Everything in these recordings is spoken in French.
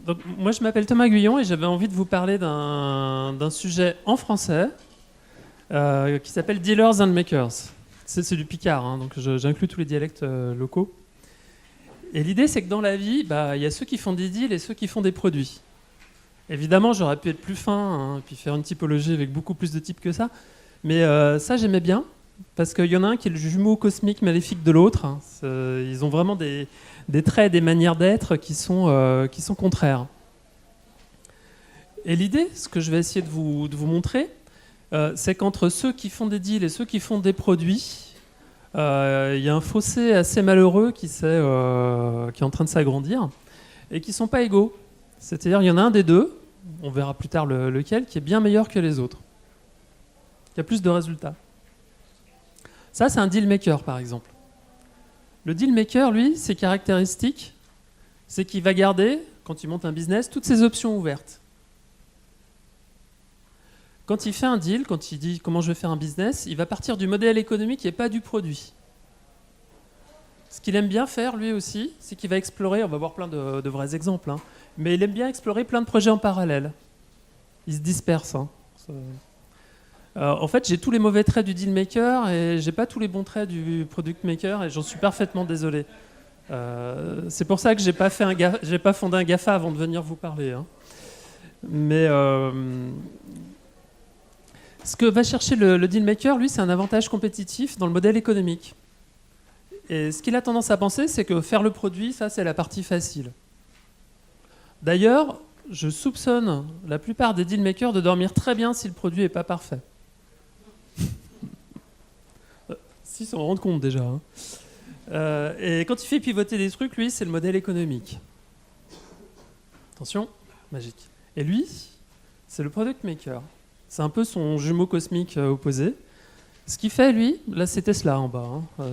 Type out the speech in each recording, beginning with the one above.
Donc, moi, je m'appelle Thomas Guyon et j'avais envie de vous parler d'un sujet en français qui s'appelle Dealers and Makers. C'est du Picard, hein, donc j'inclus tous les dialectes locaux. Et l'idée, c'est que dans la vie, il y a ceux qui font des deals et ceux qui font des produits. Évidemment, j'aurais pu être plus fin, hein, puis faire une typologie avec beaucoup plus de types que ça. Mais ça, j'aimais bien, parce qu'il y en a un qui est le jumeau cosmique maléfique de l'autre. Hein. Ils ont vraiment des traits, des manières d'être qui sont contraires. Et l'idée, ce que je vais essayer de vous montrer, c'est qu'entre ceux qui font des deals et ceux qui font des produits, il y a un fossé assez malheureux qui est en train de s'agrandir et qui ne sont pas égaux. C'est-à-dire il y en a un des deux, on verra plus tard lequel, qui est bien meilleur que les autres, qui a plus de résultats. Ça, c'est un deal maker, par exemple. Le deal maker, lui, ses caractéristiques, c'est qu'il va garder, quand il monte un business, toutes ses options ouvertes. Quand il fait un deal, quand il dit comment je vais faire un business, il va partir du modèle économique et pas du produit. Ce qu'il aime bien faire, lui aussi, c'est qu'il va explorer, on va voir plein de vrais exemples, hein, mais il aime bien explorer plein de projets en parallèle. Il se disperse. Hein. En fait, j'ai tous les mauvais traits du deal maker et j'ai pas tous les bons traits du product maker et j'en suis parfaitement désolé. C'est pour ça que j'ai pas fondé un GAFA avant de venir vous parler. Hein. Mais ce que va chercher le deal maker, lui, c'est un avantage compétitif dans le modèle économique. Et ce qu'il a tendance à penser, c'est que faire le produit, ça, c'est la partie facile. D'ailleurs, je soupçonne la plupart des deal makers de dormir très bien si le produit n'est pas parfait. Si, s'en rendre compte déjà. Hein. Et quand il fait pivoter des trucs, lui, c'est le modèle économique. Attention, magique. Et lui, c'est le product maker. C'est un peu son jumeau cosmique opposé. Ce qu'il fait, lui, là c'est Tesla en bas, hein,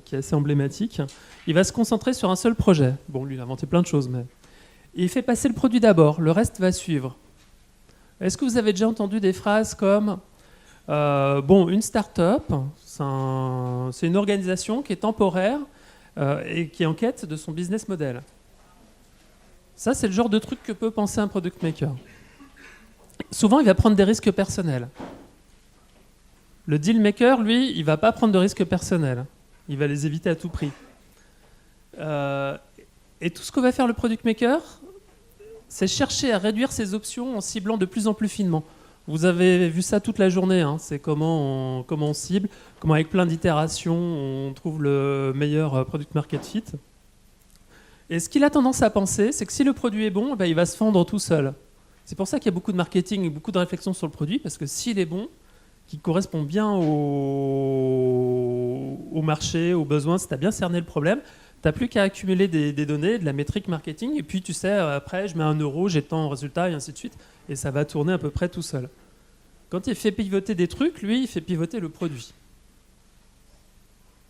qui est assez emblématique. Il va se concentrer sur un seul projet. Bon, lui, il a inventé plein de choses, mais... Et il fait passer le produit d'abord, le reste va suivre. Est-ce que vous avez déjà entendu des phrases comme une start-up, c'est une organisation qui est temporaire et qui est en quête de son business model. Ça, c'est le genre de truc que peut penser un product maker. Souvent, il va prendre des risques personnels. Le deal maker, lui, il ne va pas prendre de risques personnels. Il va les éviter à tout prix. Et tout ce que va faire le product maker, c'est chercher à réduire ses options en ciblant de plus en plus finement. Vous avez vu ça toute la journée, hein. C'est comment on cible, comment avec plein d'itérations, on trouve le meilleur product market fit. Et ce qu'il a tendance à penser, c'est que si le produit est bon, il va se vendre tout seul. C'est pour ça qu'il y a beaucoup de marketing et beaucoup de réflexion sur le produit, parce que s'il est bon, qu'il correspond bien au marché, aux besoins, si tu as bien cerné le problème, tu n'as plus qu'à accumuler des données, de la métrique marketing, et puis tu sais, après, je mets 1 euro, j'ai tant en résultat, et ainsi de suite, et ça va tourner à peu près tout seul. Quand il fait pivoter des trucs, lui, il fait pivoter le produit.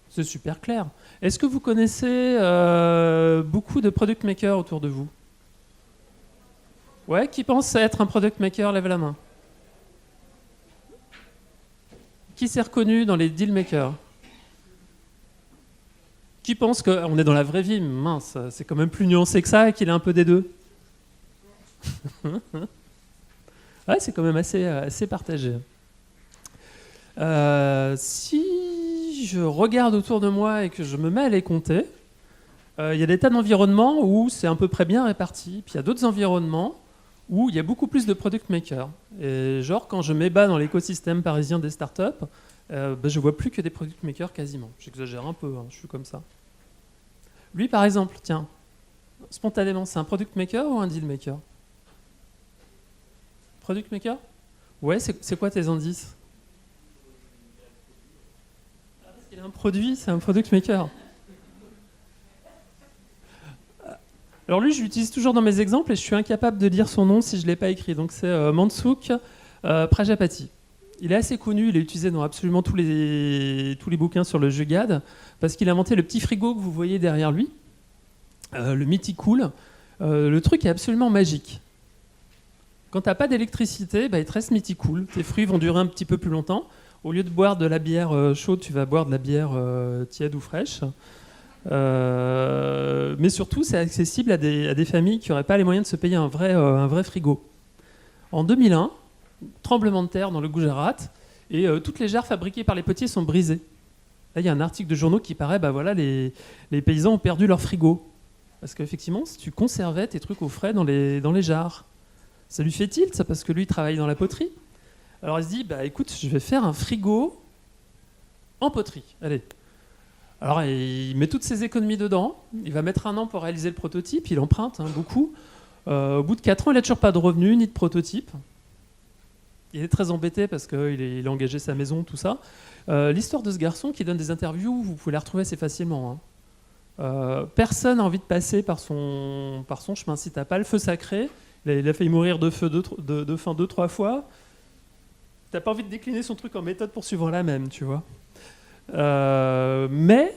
C'est super clair. Est-ce que vous connaissez beaucoup de product makers autour de vous ? Ouais, qui pense être un product maker, lève la main. Qui s'est reconnu dans les deal makers ? Qui pense qu'on est dans la vraie vie ? Mince, c'est quand même plus nuancé que ça et qu'il est un peu des deux. Ouais, c'est quand même assez partagé. Si je regarde autour de moi et que je me mets à les compter, il y a des tas d'environnements où c'est à peu près bien réparti, puis il y a d'autres environnements où il y a beaucoup plus de product makers. Et genre, quand je m'ébats dans l'écosystème parisien des startups, je vois plus que des product makers quasiment. J'exagère un peu, hein, je suis comme ça. Lui, par exemple, tiens, spontanément, c'est un product maker ou un deal maker ? Product maker ? Ouais, c'est quoi tes indices ? Parce qu'il a un produit, c'est un product maker. Alors lui, je l'utilise toujours dans mes exemples et je suis incapable de lire son nom si je ne l'ai pas écrit. Donc c'est Mansouk Prajapati. Il est assez connu, il est utilisé dans absolument tous les bouquins sur le Jugad, parce qu'il a inventé le petit frigo que vous voyez derrière lui, le Mythicool. Le truc est absolument magique. Quand tu n'as pas d'électricité, il te reste Mythicool. Tes fruits vont durer un petit peu plus longtemps. Au lieu de boire de la bière chaude, tu vas boire de la bière tiède ou fraîche. Mais surtout, c'est accessible à des familles qui n'auraient pas les moyens de se payer un vrai frigo. En 2001, tremblement de terre dans le Gujarat, et toutes les jarres fabriquées par les potiers sont brisées. Là, il y a un article de journaux qui paraît, les paysans ont perdu leur frigo. Parce qu'effectivement, si tu conservais tes trucs au frais dans les jarres, ça lui fait tilt, ça, parce que lui, il travaille dans la poterie. Alors il se dit, écoute, je vais faire un frigo en poterie. Allez. Alors il met toutes ses économies dedans, il va mettre 1 an pour réaliser le prototype, il emprunte beaucoup. Au bout de 4 ans, il n'a toujours pas de revenus ni de prototype. Il est très embêté parce qu'il a engagé sa maison, tout ça. L'histoire de ce garçon qui donne des interviews, vous pouvez la retrouver assez facilement. Personne n'a envie de passer par son chemin. Si t'as pas le feu sacré, il a failli mourir de faim 2-3 fois. T'as pas envie de décliner son truc en méthode pour suivre la même, tu vois. Mais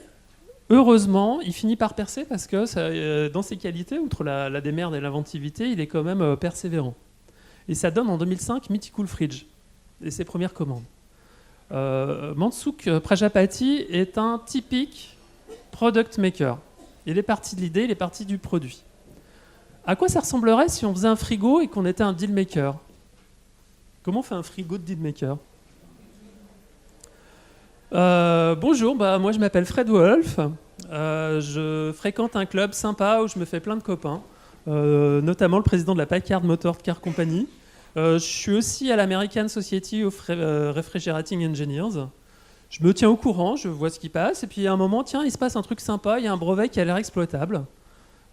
heureusement, il finit par percer parce que dans ses qualités, outre la démerde et l'inventivité, il est quand même persévérant. Et ça donne en 2005 Mythical Fridge et ses premières commandes. Mansukh Prajapati est un typique product maker. Il est parti de l'idée, il est parti du produit. À quoi ça ressemblerait si on faisait un frigo et qu'on était un deal maker ? Comment on fait un frigo de deal maker ? Bonjour, moi je m'appelle Fred Wolf. Je fréquente un club sympa où je me fais plein de copains, notamment le président de la Packard Motor Car Company. Je suis aussi à l'American Society of Refrigerating Engineers. Je me tiens au courant, je vois ce qui passe, et puis à un moment, tiens, il se passe un truc sympa, il y a un brevet qui a l'air exploitable,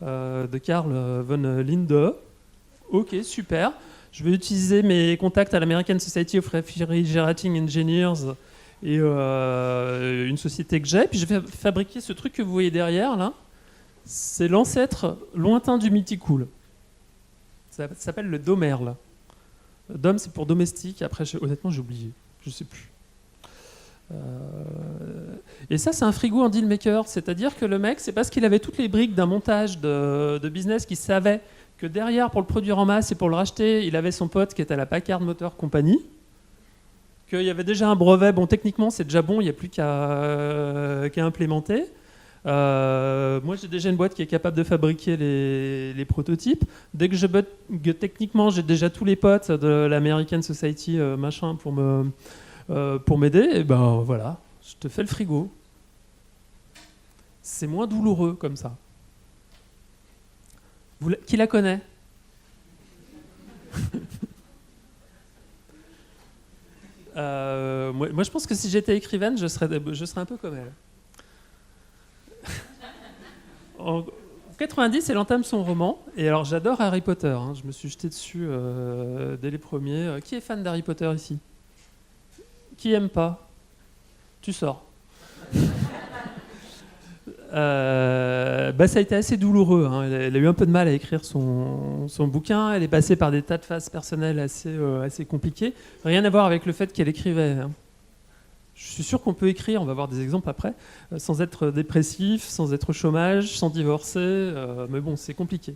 de Karl von Linde. Ok, super. Je vais utiliser mes contacts à l'American Society of Refrigerating Engineers et une société que j'ai, puis je vais fabriquer ce truc que vous voyez derrière, là. C'est l'ancêtre lointain du Mythicool. Ça s'appelle le Domerle. Dom, c'est pour domestique. Après, honnêtement, j'ai oublié. Je sais plus. Et ça, c'est un frigo en deal maker. C'est-à-dire que le mec, c'est parce qu'il avait toutes les briques d'un montage de business qu'il savait que derrière, pour le produire en masse et pour le racheter, il avait son pote qui était à la Packard Motor Company, qu'il y avait déjà un brevet. Bon, techniquement, c'est déjà bon, il n'y a plus qu'à implémenter. Moi, j'ai déjà une boîte qui est capable de fabriquer les prototypes. Dès que techniquement, j'ai déjà tous les potes de l'American Society machin pour m'aider, et ben voilà, je te fais le frigo. C'est moins douloureux comme ça. Qui la connaît ? Moi, je pense que si j'étais écrivaine, je serais un peu comme elle. En 90, elle entame son roman. Et alors, j'adore Harry Potter. Je me suis jeté dessus dès les premiers. Qui est fan d'Harry Potter ici ? Qui aime pas ? Tu sors. Ça a été assez douloureux. Elle a eu un peu de mal à écrire son bouquin. Elle est passée par des tas de phases personnelles assez compliquées. Rien à voir avec le fait qu'elle écrivait. Je suis sûr qu'on peut écrire, on va voir des exemples après, sans être dépressif, sans être au chômage, sans divorcer. Mais bon, c'est compliqué.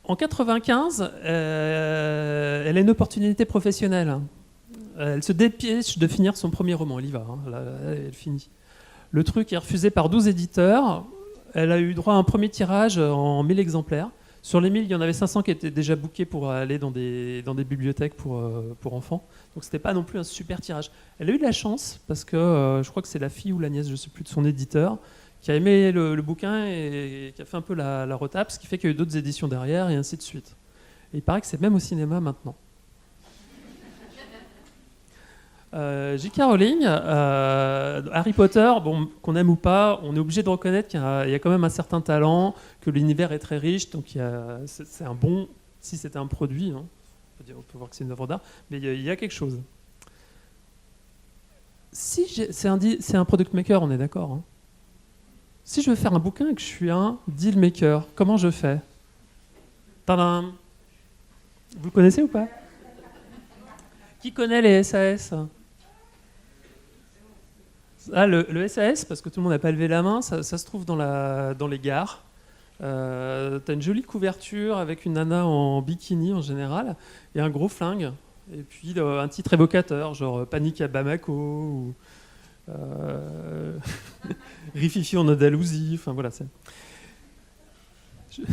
En 95, elle a une opportunité professionnelle. Elle se dépêche de finir son premier roman. Elle y va. Là, elle finit. Le truc est refusé par 12 éditeurs. Elle a eu droit à un premier tirage en 1000 exemplaires. Sur les 1000, il y en avait 500 qui étaient déjà bookés pour aller dans des bibliothèques pour enfants. Donc c'était pas non plus un super tirage. Elle a eu de la chance parce que je crois que c'est la fille ou la nièce, je sais plus, de son éditeur, qui a aimé le bouquin et qui a fait un peu la retape, ce qui fait qu'il y a eu d'autres éditions derrière et ainsi de suite. Et il paraît que c'est même au cinéma maintenant. J.K. Rowling, Harry Potter, bon, qu'on aime ou pas, on est obligé de reconnaître qu'il y a quand même un certain talent, que l'univers est très riche, donc c'est un bon, si c'était un produit, on peut voir que c'est une œuvre d'art, mais il y a quelque chose. Si c'est un product maker, on est d'accord. Si je veux faire un bouquin et que je suis un deal maker, comment je fais ? Tadam ! Vous le connaissez ou pas ? Qui connaît les SAS ? Le SAS, parce que tout le monde n'a pas levé la main, ça se trouve dans les gares. T'as une jolie couverture avec une nana en bikini en général et un gros flingue. Et puis un titre évocateur, genre Panique à Bamako. Et Grififi en Andalousie, enfin voilà. Il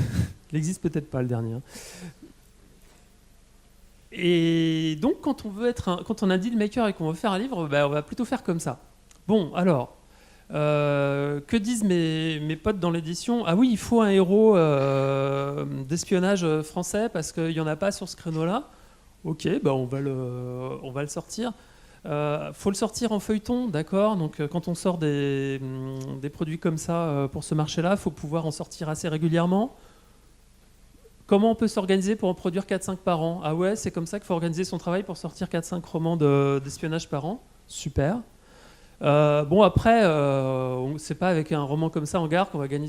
n'existe peut-être pas le dernier. Hein. Et donc, quand on a deal maker et qu'on veut faire un livre, bah, on va plutôt faire comme ça. Bon, alors, que disent mes potes dans l'édition ? Ah oui, il faut un héros d'espionnage français parce qu'il n'y en a pas sur ce créneau-là. Ok, bah on va le sortir. Faut le sortir en feuilleton, d'accord. Donc, quand on sort des produits comme ça pour ce marché-là, il faut pouvoir en sortir assez régulièrement. Comment on peut s'organiser pour en produire 4-5 par an ? Ah ouais, c'est comme ça qu'il faut organiser son travail pour sortir 4-5 romans d'espionnage par an. Super. Bon, après, c'est pas avec un roman comme ça en gare qu'on va gagner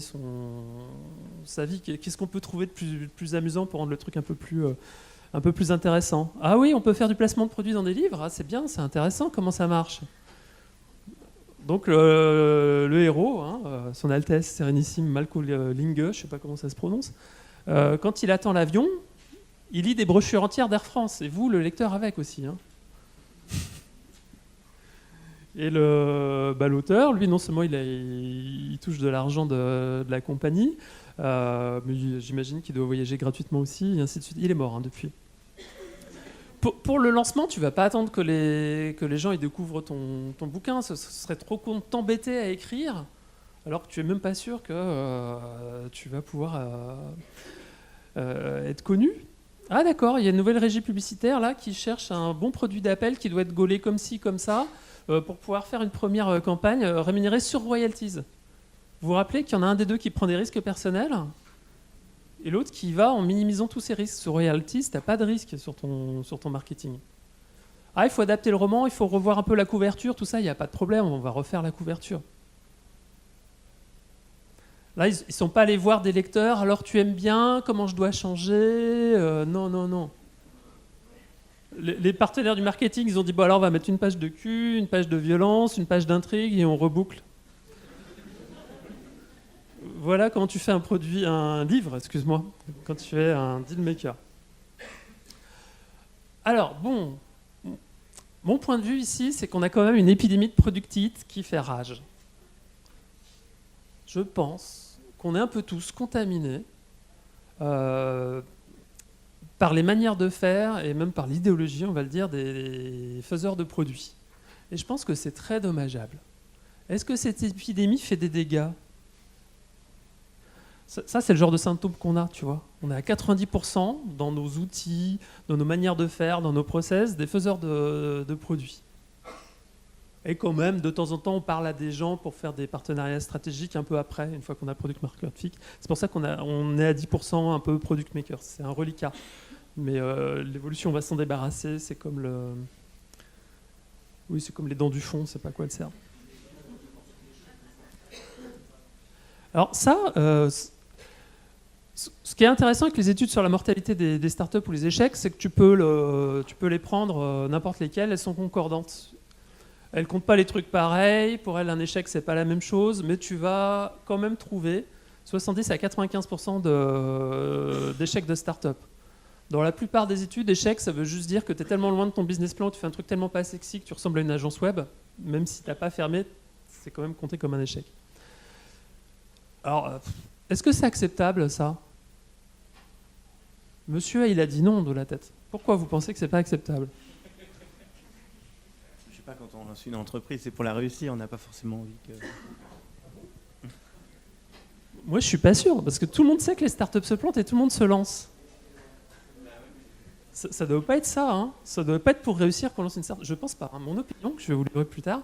sa vie. Qu'est-ce qu'on peut trouver de plus amusant pour rendre le truc un peu plus intéressant ? Ah oui, on peut faire du placement de produits dans des livres. Ah, c'est bien, c'est intéressant. Comment ça marche ? Donc le héros, hein, Son Altesse Sérénissime Malko Linge, je sais pas comment ça se prononce, quand il attend l'avion, il lit des brochures entières d'Air France. Et vous, le lecteur, avec aussi. Hein. Et l'auteur, lui, non seulement il touche de l'argent de la compagnie, mais j'imagine qu'il doit voyager gratuitement aussi, et ainsi de suite. Il est mort hein, depuis. Pour le lancement, tu vas pas attendre que les gens ils découvrent ton bouquin. Ce serait trop con de t'embêter à écrire, alors que tu es même pas sûr que tu vas pouvoir être connu. Ah d'accord, il y a une nouvelle régie publicitaire là qui cherche un bon produit d'appel qui doit être gaulé comme ci, comme ça, pour pouvoir faire une première campagne rémunérée sur royalties. Vous vous rappelez qu'il y en a un des deux qui prend des risques personnels et l'autre qui va en minimisant tous ses risques. Sur royalties, tu n'as pas de risque sur ton marketing. Ah, il faut adapter le roman, il faut revoir un peu la couverture, tout ça, il n'y a pas de problème, on va refaire la couverture. Là, ils ne sont pas allés voir des lecteurs, alors tu aimes bien, comment je dois changer Non. Les partenaires du marketing, ils ont dit, bon alors on va mettre une page de cul, une page de violence, une page d'intrigue, et on reboucle. Voilà comment tu fais un livre, excuse-moi, quand tu es un deal maker. Alors, bon, mon point de vue ici, c'est qu'on a quand même une épidémie de productite qui fait rage. Je pense qu'on est un peu tous contaminés par les manières de faire et même par l'idéologie, on va le dire, des faiseurs de produits. Et je pense que c'est très dommageable. Est-ce que cette épidémie fait des dégâts ? Ça, c'est le genre de symptôme qu'on a, tu vois. On est à 90% dans nos outils, dans nos manières de faire, dans nos process, des faiseurs de produits. Et quand même, de temps en temps, on parle à des gens pour faire des partenariats stratégiques un peu après, une fois qu'on a product market fit. C'est pour ça qu'on est à 10% un peu product maker. C'est un reliquat. Mais l'évolution, on va s'en débarrasser. C'est comme c'est comme les dents du fond, on ne sait pas à quoi elles servent. Alors ça, ce qui est intéressant avec les études sur la mortalité des startups ou les échecs, c'est que tu peux les prendre, n'importe lesquelles, elles sont concordantes. Elles ne comptent pas les trucs pareils, pour elles un échec c'est pas la même chose, mais tu vas quand même trouver 70 à 95% d'échecs de start-up. Dans la plupart des études, échec ça veut juste dire que tu es tellement loin de ton business plan, tu fais un truc tellement pas sexy que tu ressembles à une agence web, même si tu n'as pas fermé, c'est quand même compté comme un échec. Alors, est-ce que c'est acceptable ça ? Monsieur, il a dit non de la tête. Pourquoi vous pensez que c'est pas acceptable ? Je sais pas, quand on lance une entreprise, c'est pour la réussir, on n'a pas forcément envie que... Moi, je suis pas sûr, parce que tout le monde sait que les startups se plantent et tout le monde se lance. Ça doit pas être ça, hein. Ça doit pas être pour réussir qu'on lance une startup. Je pense pas. Hein. Mon opinion, que je vais vous livrer plus tard,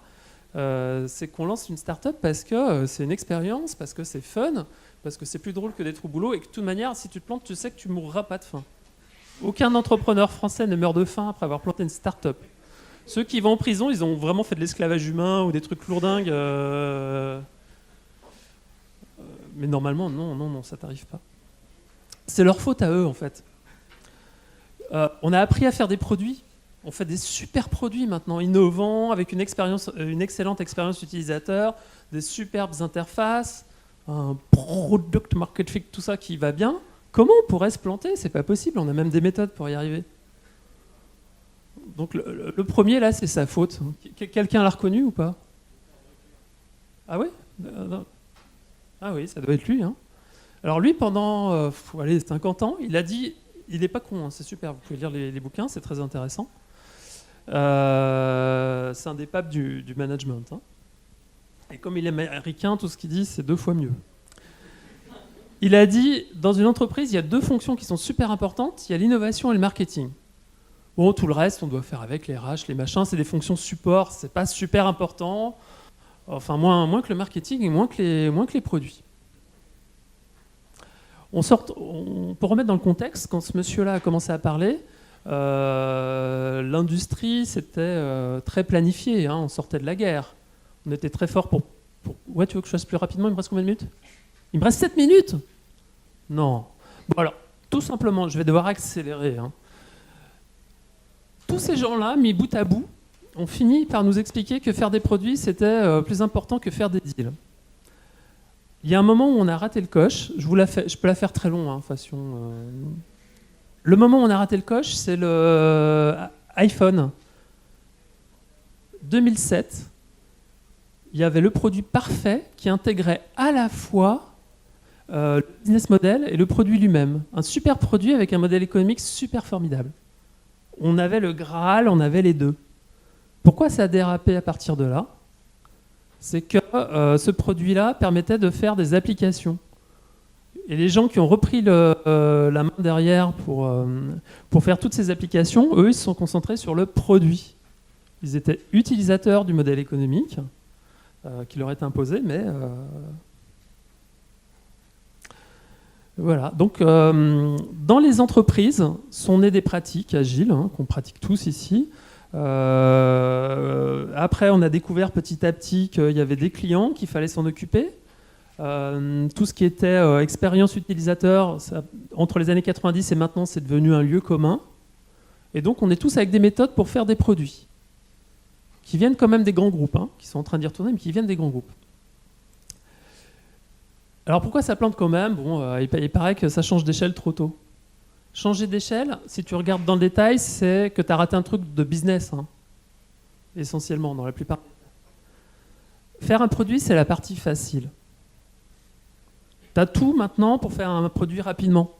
c'est qu'on lance une startup parce que c'est une expérience, parce que c'est fun, parce que c'est plus drôle que d'être au boulot et que de toute manière, si tu te plantes, tu sais que tu mourras pas de faim. Aucun entrepreneur français ne meurt de faim après avoir planté une startup. Ceux qui vont en prison, ils ont vraiment fait de l'esclavage humain ou des trucs lourdingues. Mais normalement, non, ça t'arrive pas. C'est leur faute à eux, en fait. On a appris à faire des produits. On fait des super produits maintenant, innovants, avec une excellente expérience utilisateur, des superbes interfaces, un product market fit, tout ça qui va bien. Comment on pourrait se planter ? C'est pas possible, on a même des méthodes pour y arriver. Donc le premier, là, c'est sa faute. Quelqu'un l'a reconnu ou pas ? Ah oui? Non. Ah oui, ça doit être lui, hein. Alors lui, pendant allez, 50 ans, il a dit, il n'est pas con, hein, c'est super, vous pouvez lire les bouquins, c'est très intéressant. C'est un des papes du management, hein. Et comme il est américain, tout ce qu'il dit, c'est 2 fois mieux. Il a dit, dans une entreprise, il y a 2 fonctions qui sont super importantes, il y a l'innovation et le marketing. Bon, tout le reste, on doit faire avec les RH, les machins, c'est des fonctions support, c'est pas super important. Enfin, moins que le marketing et moins que les produits. Pour remettre dans le contexte, quand ce monsieur-là a commencé à parler, l'industrie, c'était très planifié, hein, on sortait de la guerre. On était très fort pour... Ouais, tu veux que je fasse plus rapidement? Il me reste combien de minutes? Il me reste 7 minutes? Non. Bon alors, tout simplement, je vais devoir accélérer, hein. Tous ces gens-là, mis bout à bout, ont fini par nous expliquer que faire des produits, c'était plus important que faire des deals. Il y a un moment où on a raté le coche. Je peux la faire très long, hein, façon. Le moment où on a raté le coche, c'est le iPhone 2007. Il y avait le produit parfait qui intégrait à la fois le business model et le produit lui-même. Un super produit avec un modèle économique super formidable. On avait le Graal, on avait les deux. Pourquoi ça a dérapé à partir de là? C'est que ce produit-là permettait de faire des applications. Et les gens qui ont repris la main derrière pour faire toutes ces applications, eux, ils se sont concentrés sur le produit. Ils étaient utilisateurs du modèle économique qui leur est imposé, mais... Voilà. Donc, dans les entreprises sont nées des pratiques agiles, hein, qu'on pratique tous ici. Après, on a découvert petit à petit qu'il y avait des clients, qu'il fallait s'en occuper. Tout ce qui était expérience utilisateur, entre les années 90 et maintenant, c'est devenu un lieu commun. Et donc, on est tous avec des méthodes pour faire des produits, qui viennent quand même des grands groupes, hein, qui sont en train d'y retourner, mais qui viennent des grands groupes. Alors, pourquoi ça plante quand même? Bon, il paraît que ça change d'échelle trop tôt. Changer d'échelle, si tu regardes dans le détail, c'est que tu as raté un truc de business, hein, essentiellement, dans la plupart. Faire un produit, c'est la partie facile. Tu as tout maintenant pour faire un produit rapidement.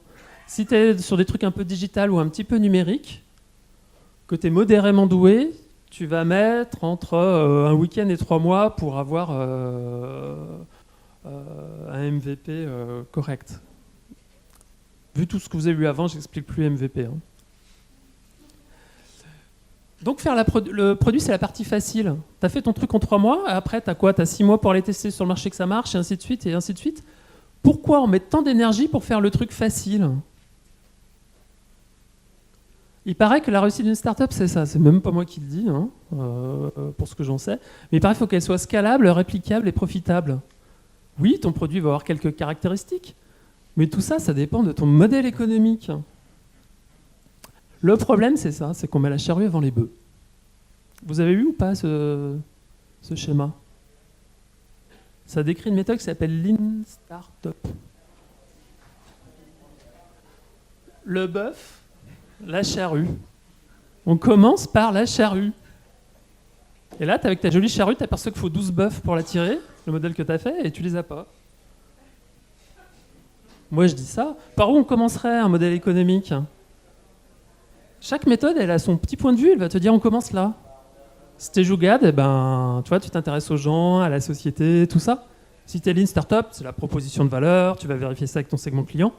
Si tu es sur des trucs un peu digital ou un petit peu numérique, que tu es modérément doué, tu vas mettre entre un week-end et 3 mois pour avoir un MVP correct. Vu tout ce que vous avez vu avant, j'explique plus MVP. Hein. Donc faire le produit, c'est la partie facile. Tu as fait ton truc en 3 mois, après tu as quoi? Tu as 6 mois pour aller tester sur le marché que ça marche, et ainsi de suite, et ainsi de suite. Pourquoi on met tant d'énergie pour faire le truc facile? Il paraît que la réussite d'une startup, c'est ça. C'est même pas moi qui le dis, hein, pour ce que j'en sais. Mais il paraît qu'il faut qu'elle soit scalable, réplicable et profitable. Oui, ton produit va avoir quelques caractéristiques, mais tout ça, ça dépend de ton modèle économique. Le problème, c'est ça, c'est qu'on met la charrue avant les bœufs. Vous avez vu ou pas ce schéma? Ça décrit une méthode qui s'appelle Lean Startup. Le bœuf, la charrue. On commence par la charrue. Et là, avec ta jolie charrue, tu aperçois qu'il faut 12 bœufs pour la tirer, le modèle que tu as fait, et tu les as pas. Moi, je dis ça. Par où on commencerait un modèle économique? Chaque méthode, elle a son petit point de vue, elle va te dire on commence là. Si t'es Jougad, eh ben, tu t'intéresses aux gens, à la société, tout ça. Si t'es Lean Startup, c'est la proposition de valeur, tu vas vérifier ça avec ton segment client.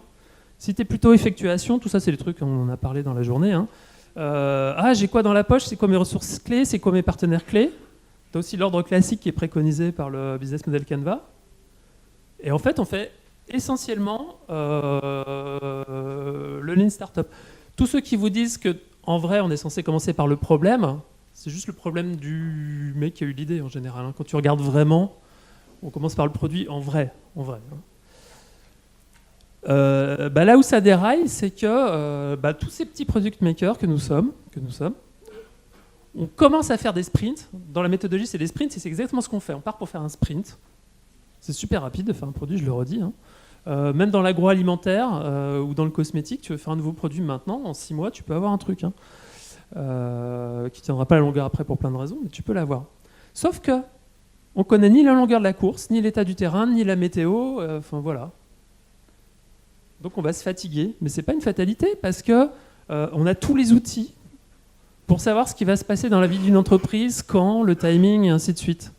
Si t'es plutôt effectuation, tout ça, c'est les trucs, on en a parlé dans la journée. Hein. J'ai quoi dans la poche? C'est quoi mes ressources clés? C'est quoi mes partenaires clés? T'as aussi l'ordre classique qui est préconisé par le Business Model Canva. Et en fait, on fait essentiellement le Lean Startup. Tous ceux qui vous disent qu'en vrai, on est censé commencer par le problème, c'est juste le problème du mec qui a eu l'idée en général. Hein. Quand tu regardes vraiment, on commence par le produit en vrai. Hein. Là où ça déraille, c'est que tous ces petits product makers que nous sommes, on commence à faire des sprints. Dans la méthodologie, c'est des sprints et c'est exactement ce qu'on fait. On part pour faire un sprint. C'est super rapide de faire un produit, je le redis. Hein. Même dans l'agroalimentaire ou dans le cosmétique, tu veux faire un nouveau produit maintenant, en 6 mois, tu peux avoir un truc hein, qui ne tiendra pas la longueur après pour plein de raisons, mais tu peux l'avoir. Sauf que, On connaît ni la longueur de la course, ni l'état du terrain, ni la météo, enfin voilà. Donc on va se fatiguer, mais c'est pas une fatalité parce que on a tous les outils pour savoir ce qui va se passer dans la vie d'une entreprise, quand, le timing et ainsi de suite.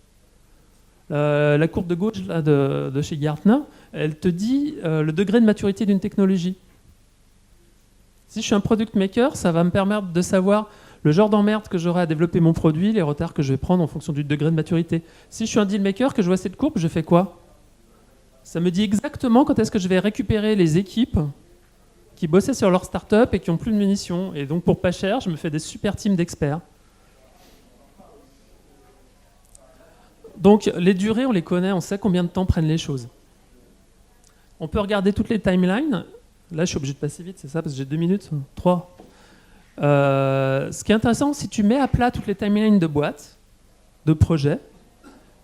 La courbe de gauche là, de chez Gartner, elle te dit le degré de maturité d'une technologie. Si je suis un product maker, ça va me permettre de savoir le genre d'emmerde que j'aurai à développer mon produit, les retards que je vais prendre en fonction du degré de maturité. Si je suis un deal maker, que je vois cette courbe, je fais quoi? Ça me dit exactement quand est-ce que je vais récupérer les équipes qui bossaient sur leur start-up et qui n'ont plus de munitions. Et donc pour pas cher, je me fais des super teams d'experts. Donc les durées, on les connaît, on sait combien de temps prennent les choses. On peut regarder toutes les timelines. Là, je suis obligé de passer vite, c'est ça, parce que j'ai 2 minutes, 3. Ce qui est intéressant, si tu mets à plat toutes les timelines de boîtes, de projets,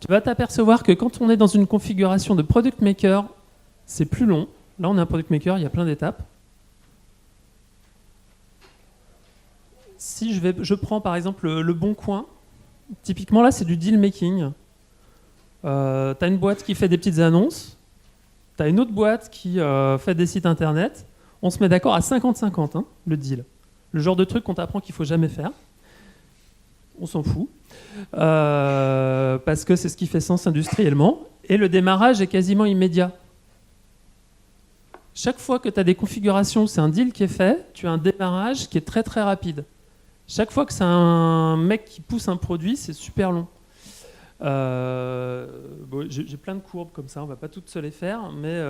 tu vas t'apercevoir que quand on est dans une configuration de product maker, c'est plus long. Là, on est un product maker, il y a plein d'étapes. Si je prends par exemple le Bon Coin, typiquement là, c'est du deal making. Tu as une boîte qui fait des petites annonces, tu as une autre boîte qui fait des sites internet. On se met d'accord à 50-50, hein, le deal. Le genre de truc qu'on t'apprend qu'il ne faut jamais faire. On s'en fout. Parce que c'est ce qui fait sens industriellement. Et le démarrage est quasiment immédiat. Chaque fois que tu as des configurations où c'est un deal qui est fait, tu as un démarrage qui est très très rapide. Chaque fois que c'est un mec qui pousse un produit, c'est super long. Bon, j'ai plein de courbes comme ça, on ne va pas toutes se les faire, mais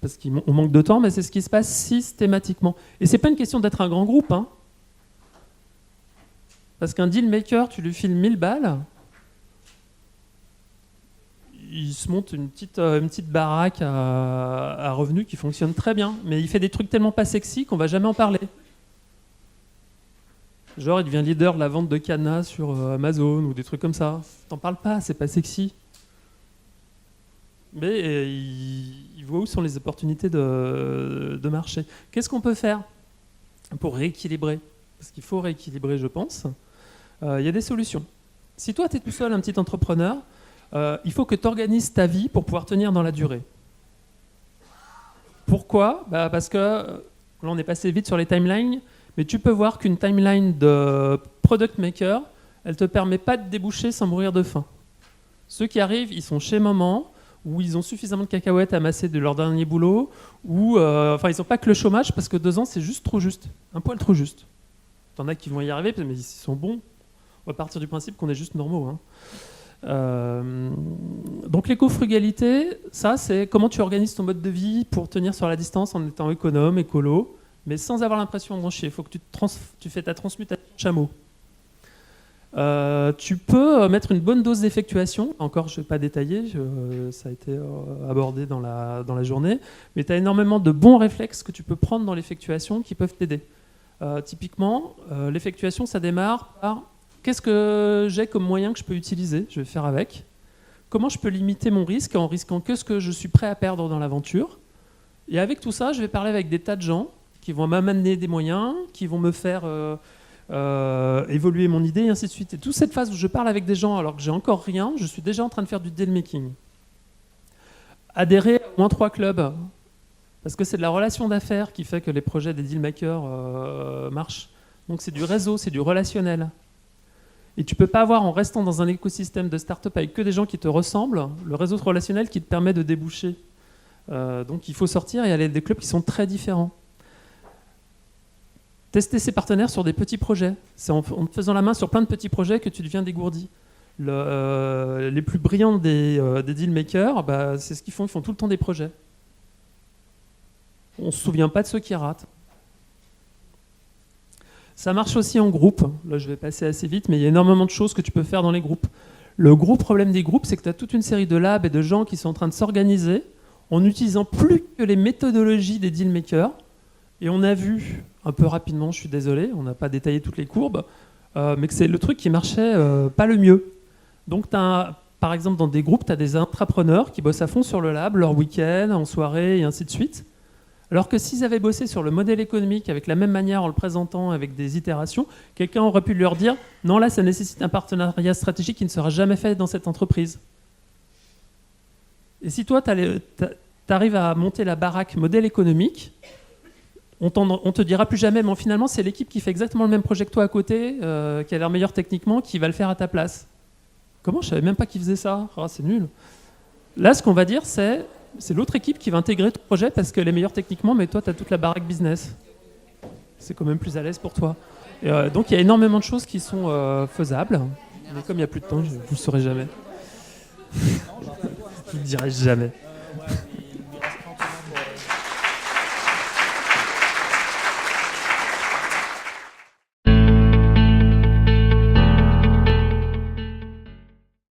parce qu'on manque de temps, mais c'est ce qui se passe systématiquement. Et c'est pas une question d'être un grand groupe, hein. Parce qu'un deal maker, tu lui files 1000 balles, il se monte une petite baraque à revenus qui fonctionne très bien, mais il fait des trucs tellement pas sexy qu'on va jamais en parler. Genre, il devient leader de la vente de cadenas sur Amazon ou des trucs comme ça. T'en parles pas, c'est pas sexy. Mais il voit où sont les opportunités de marché. Qu'est-ce qu'on peut faire pour rééquilibrer? Parce qu'il faut rééquilibrer, je pense. Il y a des solutions. Si toi, tu es tout seul, un petit entrepreneur, il faut que tu organises ta vie pour pouvoir tenir dans la durée. Pourquoi? Parce que là, on est passé vite sur les timelines, mais tu peux voir qu'une timeline de product maker, elle ne te permet pas de déboucher sans mourir de faim. Ceux qui arrivent, ils sont chez maman, ou ils ont suffisamment de cacahuètes amassées de leur dernier boulot, ou ils n'ont pas que le chômage, parce que 2 ans, c'est juste trop juste, un poil trop juste. T'en as qui vont y arriver, mais ils sont bons. On va partir du principe qu'on est juste normaux. Hein. Donc l'éco-frugalité, ça, c'est comment tu organises ton mode de vie pour tenir sur la distance en étant économe, écolo, mais sans avoir l'impression d'en chier. Il faut que tu fais ta transmutation de chameau. Tu peux mettre une bonne dose d'effectuation. Encore, je ne vais pas détailler, ça a été abordé dans la journée, mais tu as énormément de bons réflexes que tu peux prendre dans l'effectuation qui peuvent t'aider. Typiquement, l'effectuation, ça démarre par qu'est-ce que j'ai comme moyen que je peux utiliser, je vais faire avec. Comment je peux limiter mon risque en risquant que ce que je suis prêt à perdre dans l'aventure. Et avec tout ça, je vais parler avec des tas de gens qui vont m'amener des moyens, qui vont me faire évoluer mon idée, et ainsi de suite. Et toute cette phase où je parle avec des gens alors que j'ai encore rien, je suis déjà en train de faire du deal making. Adhérer à au moins 3 clubs. Parce que c'est de la relation d'affaires qui fait que les projets des dealmakers marchent. Donc c'est du réseau, c'est du relationnel. Et tu ne peux pas avoir, en restant dans un écosystème de start-up avec que des gens qui te ressemblent, le réseau relationnel qui te permet de déboucher. Donc il faut sortir et aller à des clubs qui sont très différents. Tester ses partenaires sur des petits projets. C'est en te faisant la main sur plein de petits projets que tu deviens dégourdi. Les plus brillants des dealmakers, c'est ce qu'ils font, ils font tout le temps des projets. On ne se souvient pas de ceux qui ratent. Ça marche aussi en groupe. Là, je vais passer assez vite, mais il y a énormément de choses que tu peux faire dans les groupes. Le gros problème des groupes, c'est que tu as toute une série de labs et de gens qui sont en train de s'organiser en n'utilisant plus que les méthodologies des dealmakers. Et on a vu, un peu rapidement, je suis désolé, on n'a pas détaillé toutes les courbes, mais que c'est le truc qui marchait pas le mieux. Donc, par exemple, dans des groupes, tu as des intrapreneurs qui bossent à fond sur le lab, leur week-end, en soirée, et ainsi de suite. Alors que s'ils avaient bossé sur le modèle économique avec la même manière en le présentant avec des itérations, quelqu'un aurait pu leur dire « Non, là, ça nécessite un partenariat stratégique qui ne sera jamais fait dans cette entreprise. » Et si toi, t'arrives à monter la baraque modèle économique, on te dira plus jamais, mais finalement, c'est l'équipe qui fait exactement le même projet que toi à côté, qui a l'air meilleur techniquement, qui va le faire à ta place. Comment? Je savais même pas qu'ils faisaient ça. Ah, c'est nul. Là, ce qu'on va dire, c'est l'autre équipe qui va intégrer ton projet parce qu'elle est meilleure techniquement, mais toi, tu as toute la baraque business. C'est quand même plus à l'aise pour toi. Et, donc, il y a énormément de choses qui sont faisables. Mais comme il n'y a plus de temps, je ne vous le saurai jamais. Je ne le dirai jamais.